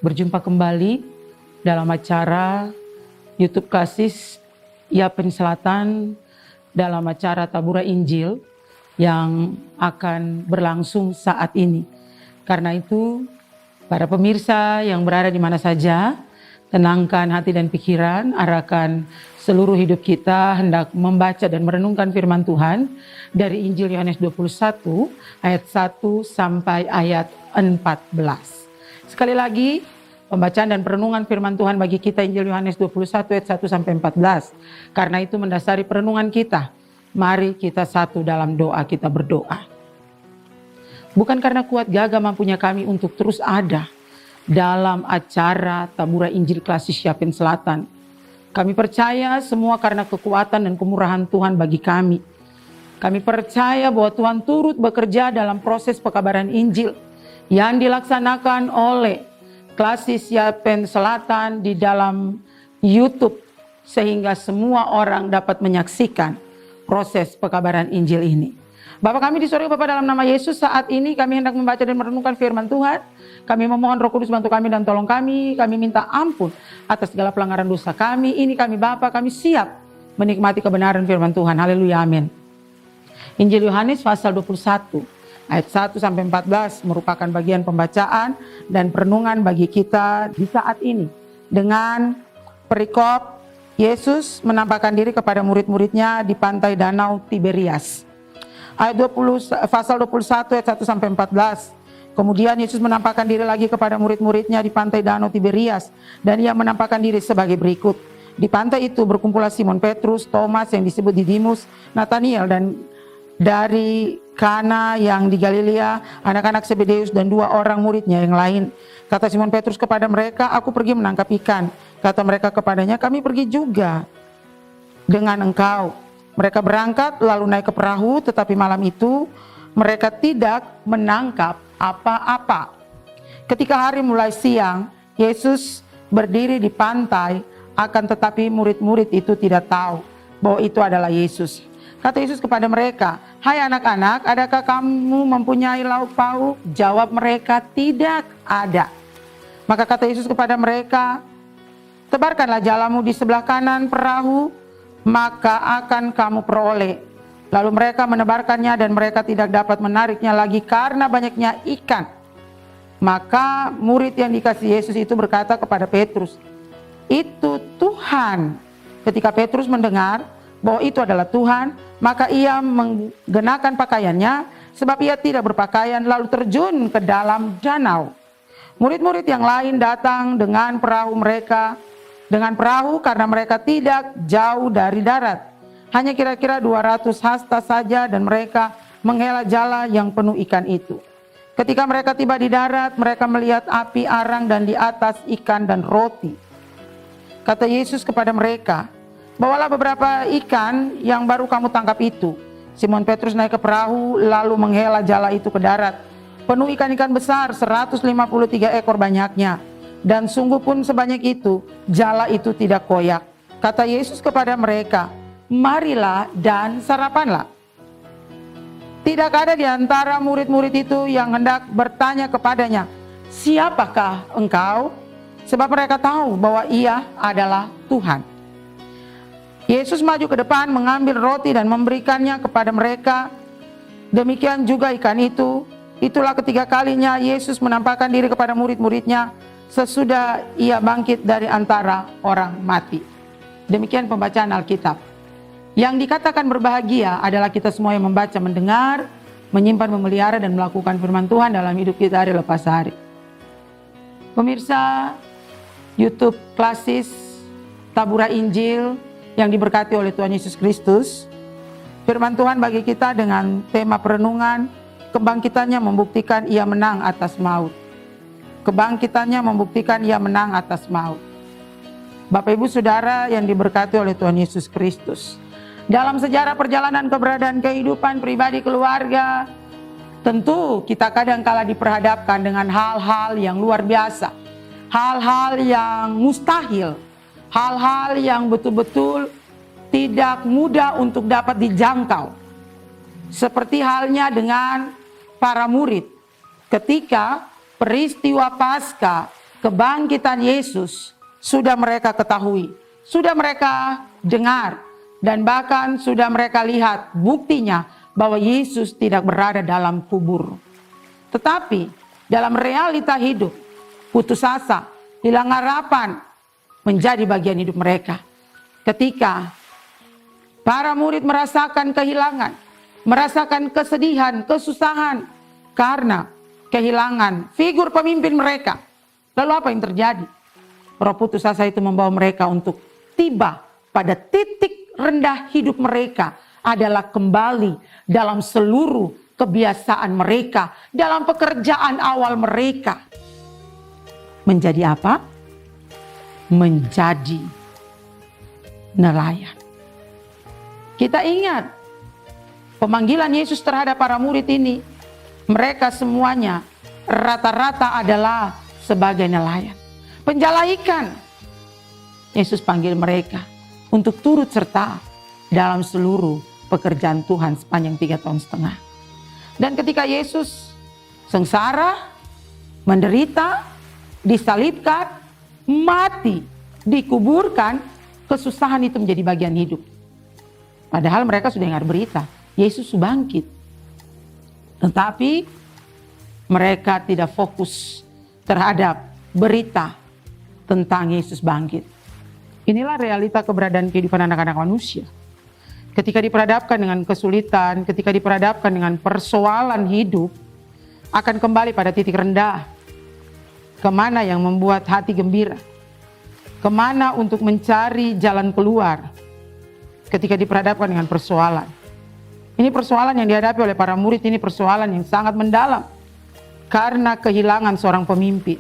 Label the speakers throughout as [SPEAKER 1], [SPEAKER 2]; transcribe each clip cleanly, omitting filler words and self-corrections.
[SPEAKER 1] berjumpa kembali dalam acara YouTube Kasih Yapen Selatan dalam acara Tabura Injil yang akan berlangsung saat ini. Karena itu, para pemirsa yang berada di mana saja, tenangkan hati dan pikiran, arahkan seluruh hidup kita hendak membaca dan merenungkan firman Tuhan dari Injil Yohanes 21 ayat 1 sampai ayat 14. Sekali lagi, pembacaan dan perenungan firman Tuhan bagi kita Injil Yohanes 21 ayat 1 sampai 14. Karena itu mendasari perenungan kita, mari kita satu dalam doa, kita berdoa. Bukan karena kuat gagah mampunya kami untuk terus ada dalam acara Tabura Injil Klasik Yapen Selatan. Kami percaya semua karena kekuatan dan kemurahan Tuhan bagi kami. Kami percaya bahwa Tuhan turut bekerja dalam proses pekabaran Injil yang dilaksanakan oleh Klasik Yapen Selatan di dalam YouTube, sehingga semua orang dapat menyaksikan proses pekabaran Injil ini. Bapa kami di surga, Bapa, dalam nama Yesus, saat ini kami hendak membaca dan merenungkan firman Tuhan. Kami memohon Roh Kudus bantu kami dan tolong kami. Kami minta ampun atas segala pelanggaran dosa kami. Ini kami Bapa, kami siap menikmati kebenaran firman Tuhan. Haleluya, amin. Injil Yohanes pasal 21 ayat 1 sampai 14 merupakan bagian pembacaan dan perenungan bagi kita di saat ini. Dengan perikop Yesus menampakkan diri kepada murid-muridnya di pantai Danau Tiberias. Ayat 20, pasal 21 ayat 1 sampai 14. Kemudian Yesus menampakkan diri lagi kepada murid-muridnya di pantai Danau Tiberias, dan ia menampakkan diri sebagai berikut. Di pantai itu berkumpullah Simon Petrus, Thomas yang disebut Didimus, Nathaniel dan dari Kana yang di Galilea, anak-anak Zebedeus dan 2 orang muridnya yang lain. Kata Simon Petrus kepada mereka, "Aku pergi menangkap ikan." Kata mereka kepadanya, "Kami pergi juga dengan engkau." Mereka berangkat lalu naik ke perahu, tetapi malam itu mereka tidak menangkap apa-apa. Ketika hari mulai siang, Yesus berdiri di pantai, akan tetapi murid-murid itu tidak tahu bahwa itu adalah Yesus. Kata Yesus kepada mereka, "Hai anak-anak, adakah kamu mempunyai lauk pauk?" Jawab mereka, "Tidak ada." Maka kata Yesus kepada mereka, "Tebarkanlah jalamu di sebelah kanan perahu, maka akan kamu peroleh." Lalu mereka menebarkannya dan mereka tidak dapat menariknya lagi karena banyaknya ikan. Maka murid yang dikasihi Yesus itu berkata kepada Petrus, "Itu Tuhan." Ketika Petrus mendengar bahwa itu adalah Tuhan, maka ia menggenakan pakaiannya, sebab ia tidak berpakaian, lalu terjun ke dalam danau. Murid-murid yang lain datang dengan perahu karena mereka tidak jauh dari darat. Hanya kira-kira 200 hasta saja, dan mereka menghela jala yang penuh ikan itu. Ketika mereka tiba di darat, mereka melihat api arang dan di atas ikan dan roti. Kata Yesus kepada mereka, "Bawalah beberapa ikan yang baru kamu tangkap itu." Simon Petrus naik ke perahu lalu menghela jala itu ke darat. Penuh ikan-ikan besar, 153 ekor banyaknya. Dan sungguh pun sebanyak itu, jala itu tidak koyak. Kata Yesus kepada mereka, "Marilah dan sarapanlah." Tidak ada di antara murid-murid itu yang hendak bertanya kepadanya, "Siapakah engkau?" Sebab mereka tahu bahwa ia adalah Tuhan. Yesus maju ke depan, mengambil roti dan memberikannya kepada mereka. Demikian juga ikan itu. Itulah ketiga kalinya Yesus menampakkan diri kepada murid-muridnya sesudah ia bangkit dari antara orang mati. Demikian pembacaan Alkitab. Yang dikatakan berbahagia adalah kita semua yang membaca, mendengar, menyimpan, memelihara, dan melakukan firman Tuhan dalam hidup kita hari lepas hari. Pemirsa YouTube Klasik Tabura Injil yang diberkati oleh Tuhan Yesus Kristus, firman Tuhan bagi kita dengan tema perenungan, kebangkitannya membuktikan ia menang atas maut. Kebangkitannya membuktikan ia menang atas maut. Bapak Ibu Saudara yang diberkati oleh Tuhan Yesus Kristus, dalam sejarah perjalanan keberadaan kehidupan pribadi keluarga, tentu kita kadang-kala diperhadapkan dengan hal-hal yang luar biasa, hal-hal yang mustahil, hal-hal yang betul-betul tidak mudah untuk dapat dijangkau. Seperti halnya dengan para murid ketika peristiwa Paskah, kebangkitan Yesus sudah mereka ketahui, sudah mereka dengar, dan bahkan sudah mereka lihat buktinya bahwa Yesus tidak berada dalam kubur. Tetapi dalam realita hidup, putus asa, hilang harapan menjadi bagian hidup mereka. Ketika para murid merasakan kehilangan, merasakan kesedihan, kesusahan karena kehilangan figur pemimpin mereka. Lalu apa yang terjadi? Roh putus asa itu membawa mereka untuk tiba pada titik rendah hidup mereka adalah kembali dalam seluruh kebiasaan mereka, dalam pekerjaan awal mereka. Menjadi apa? Menjadi nelayan. Kita ingat pemanggilan Yesus terhadap para murid ini. Mereka semuanya rata-rata adalah sebagai nelayan, penjala ikan. Yesus panggil mereka untuk turut serta dalam seluruh pekerjaan Tuhan sepanjang 3,5 tahun. Dan ketika Yesus sengsara, menderita, disalibkan, mati, dikuburkan, kesusahan itu menjadi bagian hidup. Padahal mereka sudah dengar berita, Yesus bangkit. Tetapi mereka tidak fokus terhadap berita tentang Yesus bangkit. Inilah realita keberadaan kehidupan anak-anak manusia. Ketika diperhadapkan dengan kesulitan, ketika diperhadapkan dengan persoalan hidup, akan kembali pada titik rendah. Kemana yang membuat hati gembira? Kemana untuk mencari jalan keluar ketika diperhadapkan dengan persoalan? Ini persoalan yang dihadapi oleh para murid, ini persoalan yang sangat mendalam. Karena kehilangan seorang pemimpin.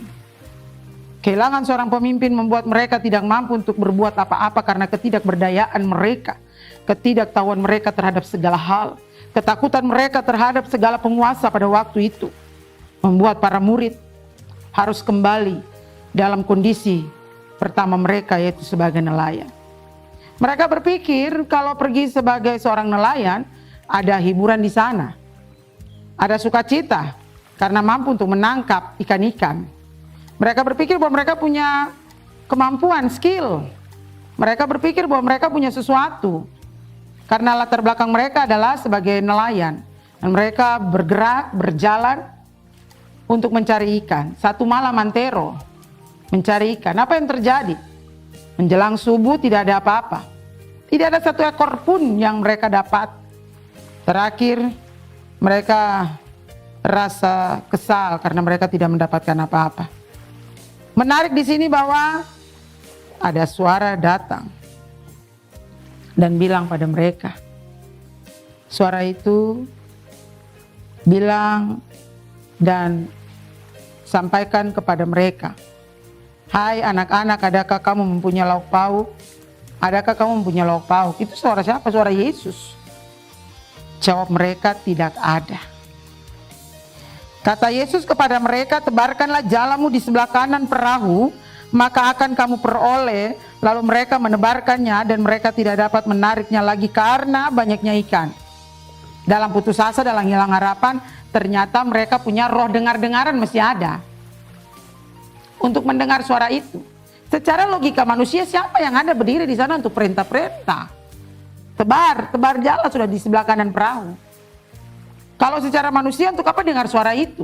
[SPEAKER 1] Kehilangan seorang pemimpin membuat mereka tidak mampu untuk berbuat apa-apa karena ketidakberdayaan mereka. Ketidaktahuan mereka terhadap segala hal. Ketakutan mereka terhadap segala penguasa pada waktu itu. Membuat para murid harus kembali dalam kondisi pertama mereka, yaitu sebagai nelayan. Mereka berpikir kalau pergi sebagai seorang nelayan, ada hiburan di sana. Ada sukacita karena mampu untuk menangkap ikan-ikan. Mereka berpikir bahwa mereka punya kemampuan, skill. Mereka berpikir bahwa mereka punya sesuatu. Karena latar belakang mereka adalah sebagai nelayan. Dan mereka bergerak, berjalan untuk mencari ikan. Satu malam antero mencari ikan. Apa yang terjadi? Menjelang subuh tidak ada apa-apa. Tidak ada satu ekor pun yang mereka dapat. Terakhir mereka rasa kesal karena mereka tidak mendapatkan apa-apa. Menarik di sini bahwa ada suara datang dan bilang pada mereka. Suara itu bilang dan sampaikan kepada mereka, "Hai anak-anak, adakah kamu mempunyai lauk pauk? Adakah kamu mempunyai lauk pauk?" Itu suara siapa? Suara Yesus. Jawab mereka, "Tidak ada." Kata Yesus kepada mereka, "Tebarkanlah jalamu di sebelah kanan perahu, maka akan kamu peroleh." Lalu mereka menebarkannya dan mereka tidak dapat menariknya lagi karena banyaknya ikan. Dalam putus asa, dalam hilang harapan, ternyata mereka punya roh dengar-dengaran masih ada. Untuk mendengar suara itu. Secara logika manusia, siapa yang ada berdiri di sana untuk perintah-perintah? Tebar jala sudah di sebelah kanan perahu. Kalau secara manusia, untuk apa dengar suara itu?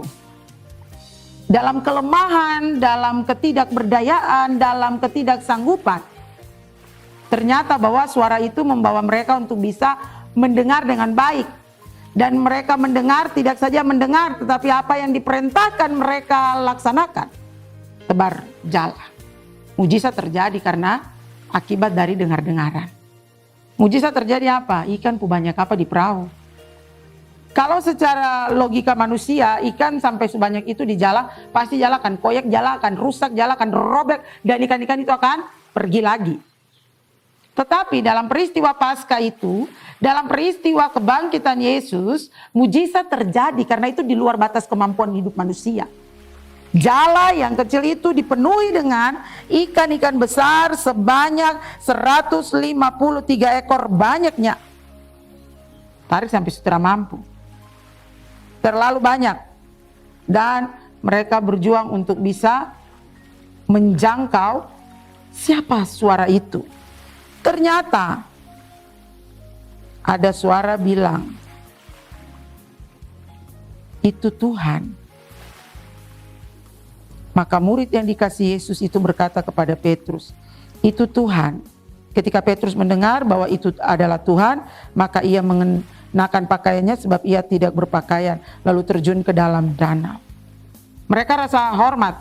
[SPEAKER 1] Dalam kelemahan, dalam ketidakberdayaan, dalam ketidaksanggupan. Ternyata bahwa suara itu membawa mereka untuk bisa mendengar dengan baik. Dan mereka mendengar, tidak saja mendengar, tetapi apa yang diperintahkan mereka laksanakan. Tebar jala. Mujizat terjadi karena akibat dari dengar-dengaran. Mujizat terjadi apa? Ikan banyak apa di perahu? Kalau secara logika manusia, ikan sampai sebanyak itu di jala, pasti jala akan koyak, jala akan rusak, jala akan robek, dan ikan-ikan itu akan pergi lagi. Tetapi dalam peristiwa Paskah itu, dalam peristiwa kebangkitan Yesus, mujizat terjadi karena itu di luar batas kemampuan hidup manusia. Jala yang kecil itu dipenuhi dengan ikan-ikan besar sebanyak 153 ekor, banyaknya. Tarik sampai sutra mampu. Terlalu banyak. Dan mereka berjuang untuk bisa menjangkau siapa suara itu. Ternyata ada suara bilang, itu Tuhan. Maka murid yang dikasih Yesus itu berkata kepada Petrus, itu Tuhan. Ketika Petrus mendengar bahwa itu adalah Tuhan, maka ia mengenakan pakaiannya sebab ia tidak berpakaian, lalu terjun ke dalam danau. Mereka rasa hormat.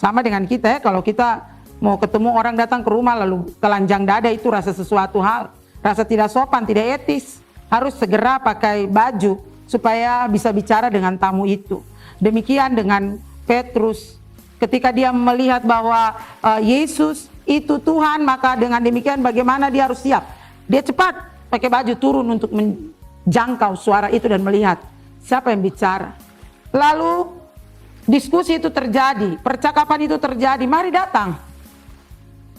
[SPEAKER 1] Sama dengan kita ya, kalau kita mau ketemu orang datang ke rumah lalu telanjang dada, itu rasa sesuatu hal, rasa tidak sopan, tidak etis. Harus segera pakai baju supaya bisa bicara dengan tamu itu. Demikian dengan Petrus, ketika dia melihat bahwa Yesus itu Tuhan, maka dengan demikian bagaimana dia harus siap. Dia cepat pakai baju turun untuk menjangkau suara itu dan melihat siapa yang bicara. Lalu diskusi itu terjadi, percakapan itu terjadi, mari datang.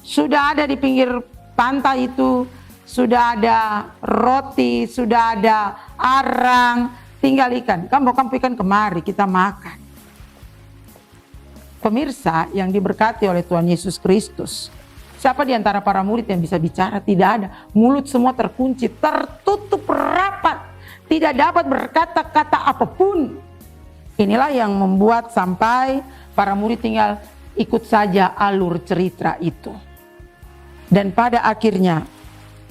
[SPEAKER 1] Sudah ada di pinggir pantai itu, sudah ada roti, sudah ada arang, tinggal ikan. Kamu ikan kemari, kita makan. Pemirsa yang diberkati oleh Tuhan Yesus Kristus, siapa di antara para murid yang bisa bicara? Tidak ada. Mulut semua terkunci, tertutup rapat, tidak dapat berkata-kata apapun. Inilah yang membuat sampai para murid tinggal ikut saja alur cerita itu. Dan pada akhirnya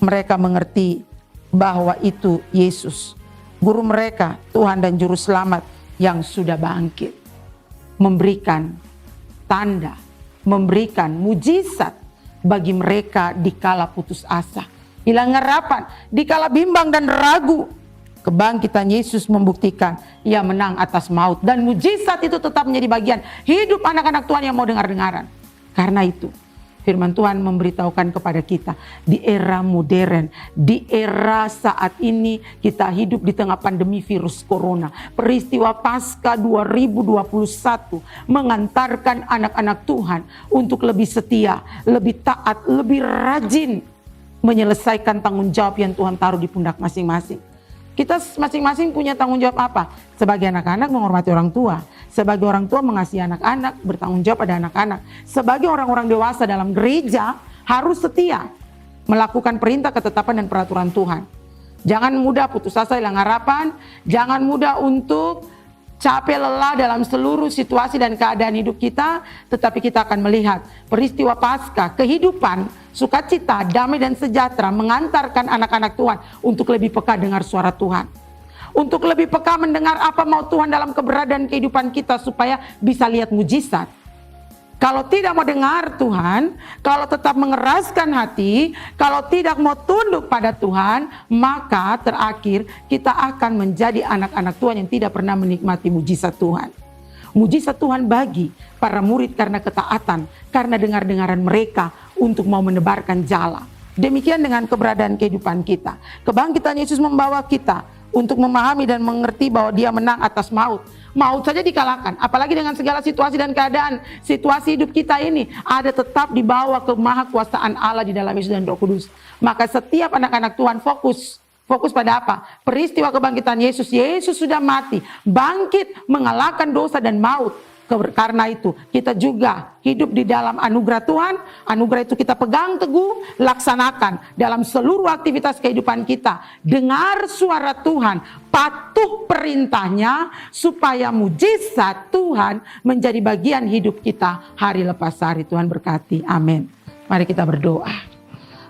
[SPEAKER 1] mereka mengerti bahwa itu Yesus, guru mereka, Tuhan dan Juru Selamat yang sudah bangkit. Memberikan tanda, memberikan mujizat bagi mereka dikala putus asa, hilang harapan, dikala bimbang dan ragu. Kebangkitan Yesus membuktikan ia menang atas maut, dan mujizat itu tetap menjadi bagian hidup anak-anak Tuhan yang mau dengar-dengaran. Karena itu firman Tuhan memberitahukan kepada kita di era modern, di era saat ini kita hidup di tengah pandemi virus corona. Peristiwa Paskah 2021 mengantarkan anak-anak Tuhan untuk lebih setia, lebih taat, lebih rajin menyelesaikan tanggung jawab yang Tuhan taruh di pundak masing-masing. Kita masing-masing punya tanggung jawab apa? Sebagai anak-anak menghormati orang tua. Sebagai orang tua mengasihi anak-anak, bertanggung jawab pada anak-anak. Sebagai orang-orang dewasa dalam gereja harus setia melakukan perintah, ketetapan dan peraturan Tuhan. Jangan mudah putus asa, hilang harapan. Jangan mudah untuk capek lelah dalam seluruh situasi dan keadaan hidup kita. Tetapi kita akan melihat peristiwa Paskah, kehidupan, sukacita, damai dan sejahtera mengantarkan anak-anak Tuhan untuk lebih peka dengar suara Tuhan. Untuk lebih peka mendengar apa mau Tuhan dalam keberadaan kehidupan kita supaya bisa lihat mujizat. Kalau tidak mau dengar Tuhan, kalau tetap mengeraskan hati, kalau tidak mau tunduk pada Tuhan, maka terakhir kita akan menjadi anak-anak Tuhan yang tidak pernah menikmati mujizat Tuhan. Mujizat Tuhan bagi para murid karena ketaatan, karena dengar-dengaran mereka untuk mau menebarkan jala. Demikian dengan keberadaan kehidupan kita. Kebangkitan Yesus membawa kita untuk memahami dan mengerti bahwa dia menang atas maut. Maut saja dikalahkan, apalagi dengan segala situasi dan keadaan. Situasi hidup kita ini ada tetap dibawa ke mahakuasaan Allah di dalam Yesus dan Roh Kudus. Maka setiap anak-anak Tuhan fokus pada apa? Peristiwa kebangkitan Yesus. Yesus sudah mati, bangkit, mengalahkan dosa dan maut. Karena itu kita juga hidup di dalam anugerah Tuhan. Anugerah itu kita pegang teguh, laksanakan dalam seluruh aktivitas kehidupan kita. Dengar suara Tuhan, patuh perintahnya, supaya mujizat Tuhan menjadi bagian hidup kita hari lepas hari. Tuhan berkati, amin. Mari kita berdoa.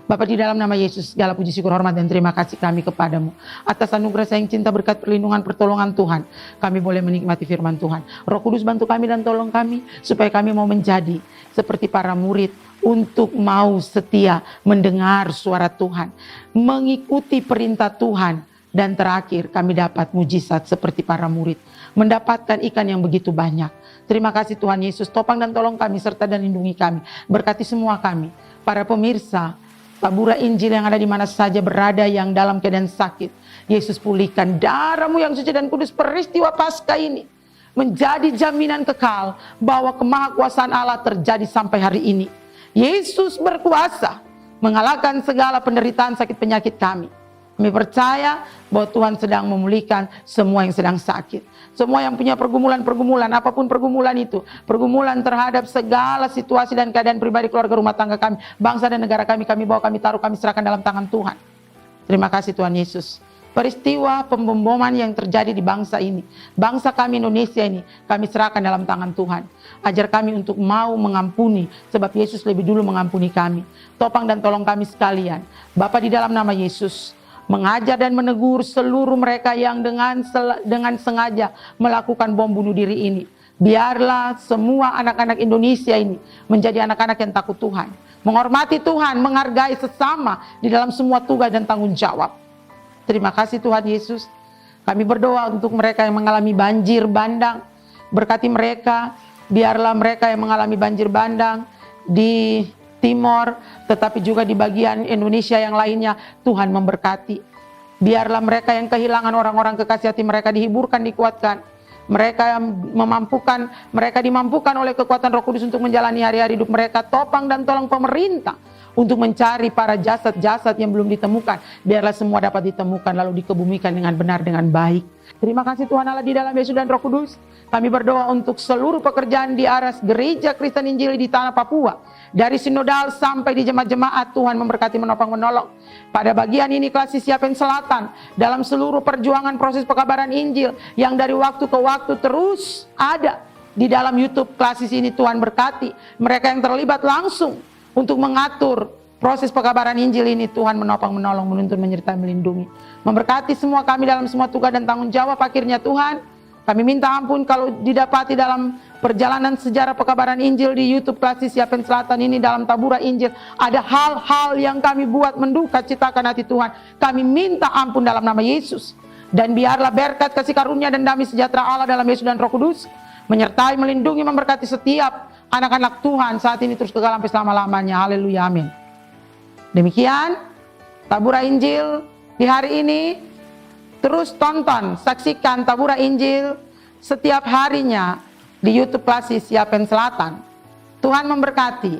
[SPEAKER 1] Bapa, di dalam nama Yesus, segala puji syukur hormat dan terima kasih kami kepadamu atas anugerah sayang cinta berkat perlindungan pertolongan Tuhan. Kami boleh menikmati firman Tuhan. Roh Kudus bantu kami dan tolong kami supaya kami mau menjadi seperti para murid, untuk mau setia mendengar suara Tuhan, mengikuti perintah Tuhan, dan terakhir kami dapat mujizat seperti para murid, mendapatkan ikan yang begitu banyak. Terima kasih Tuhan Yesus, topang dan tolong kami serta dan lindungi kami. Berkati semua kami, para pemirsa Tabura Injil yang ada di mana saja berada yang dalam keadaan sakit. Yesus pulihkan, darah-Mu yang suci dan kudus. Peristiwa Paskah ini menjadi jaminan kekal bahwa kemahakuasaan Allah terjadi sampai hari ini. Yesus berkuasa mengalahkan segala penderitaan sakit penyakit kami. Kami percaya bahwa Tuhan sedang memulihkan semua yang sedang sakit. Semua yang punya pergumulan-pergumulan, apapun pergumulan itu. Pergumulan terhadap segala situasi dan keadaan pribadi, keluarga, rumah tangga kami, bangsa dan negara kami bawa, kami taruh, kami serahkan dalam tangan Tuhan. Terima kasih Tuhan Yesus. Peristiwa pemboman yang terjadi di bangsa ini, bangsa kami Indonesia ini, kami serahkan dalam tangan Tuhan. Ajar kami untuk mau mengampuni, sebab Yesus lebih dulu mengampuni kami. Topang dan tolong kami sekalian. Bapa, di dalam nama Yesus, mengajar dan menegur seluruh mereka yang dengan sengaja melakukan bom bunuh diri ini. Biarlah semua anak-anak Indonesia ini menjadi anak-anak yang takut Tuhan, menghormati Tuhan, menghargai sesama di dalam semua tugas dan tanggung jawab. Terima kasih Tuhan Yesus. Kami berdoa untuk mereka yang mengalami banjir bandang. Berkati mereka, biarlah mereka yang mengalami banjir bandang di Timor, tetapi juga di bagian Indonesia yang lainnya, Tuhan memberkati. Biarlah mereka yang kehilangan orang-orang kekasih hati mereka dihiburkan, dikuatkan. Mereka yang mereka dimampukan oleh kekuatan Roh Kudus untuk menjalani hari-hari hidup mereka. Topang dan tolong pemerintah untuk mencari para jasad-jasad yang belum ditemukan. Biarlah semua dapat ditemukan lalu dikebumikan dengan benar, dengan baik. Terima kasih Tuhan Allah di dalam Yesus dan Roh Kudus. Kami berdoa untuk seluruh pekerjaan di aras gereja Kristen Injili di tanah Papua. Dari sinodal sampai di jemaat-jemaat, Tuhan memberkati, menopang, menolong. Pada bagian ini Klasis Yapen Selatan, dalam seluruh perjuangan proses pekabaran Injil yang dari waktu ke waktu terus ada di dalam YouTube Klasis ini, Tuhan berkati. Mereka yang terlibat langsung untuk mengatur proses pekabaran Injil ini, Tuhan menopang, menolong, menuntun, menyertai, melindungi. Memberkati semua kami dalam semua tugas dan tanggung jawab. Akhirnya Tuhan, kami minta ampun kalau didapati dalam perjalanan sejarah pekabaran Injil di YouTube Klasis Yapen Selatan ini, dalam tabura Injil, ada hal-hal yang kami buat menduka citakan hati Tuhan. Kami minta ampun dalam nama Yesus. Dan biarlah berkat, kasih karunia dan damai sejahtera Allah dalam Yesus dan Roh Kudus menyertai, melindungi, memberkati setiap anak-anak Tuhan saat ini terus kekal sampai selama-lamanya. Haleluya, amin. Demikian tabura Injil di hari ini. Terus tonton, saksikan tabura Injil setiap harinya di YouTube Klasis Yapen Selatan. Tuhan memberkati.